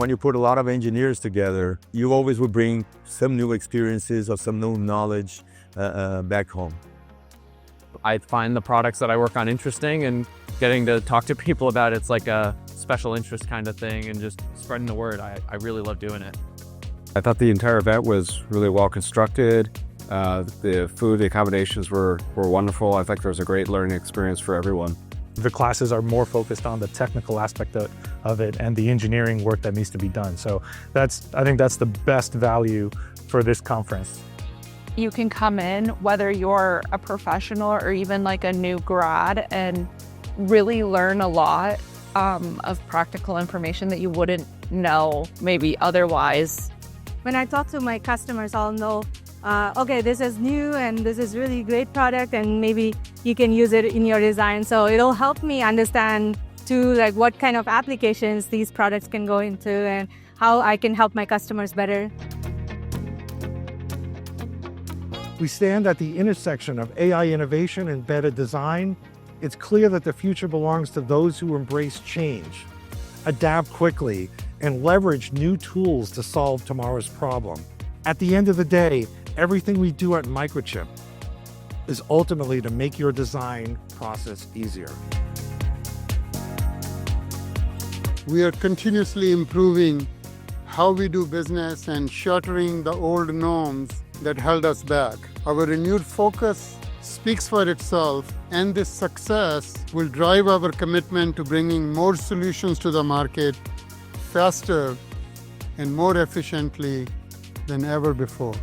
when you put a lot of engineers together, you always will bring some new experiences or some new knowledge back home. I find the products that I work on interesting, and getting to talk to people about it's like a special interest kind of thing, and just spreading the word. I really love doing it. I thought the entire event was really well constructed. The food, the accommodations were wonderful. I think there was a great learning experience for everyone. The classes are more focused on the technical aspect of it and the engineering work that needs to be done. So I think that's the best value for this conference. You can come in, whether you're a professional or even like a new grad, and really learn a lot of practical information that you wouldn't know maybe otherwise. When I talk to my customers, I'll know, okay, this is new and this is really great product, and maybe you can use it in your design. So it'll help me understand too, like what kind of applications these products can go into and how I can help my customers better. We stand at the intersection of AI innovation and embedded design. It's clear that the future belongs to those who embrace change, adapt quickly, and leverage new tools to solve tomorrow's problem. At the end of the day, everything we do at Microchip is ultimately to make your design process easier. We are continuously improving how we do business and shattering the old norms that held us back. Our renewed focus speaks for itself, and this success will drive our commitment to bringing more solutions to the market faster and more efficiently than ever before.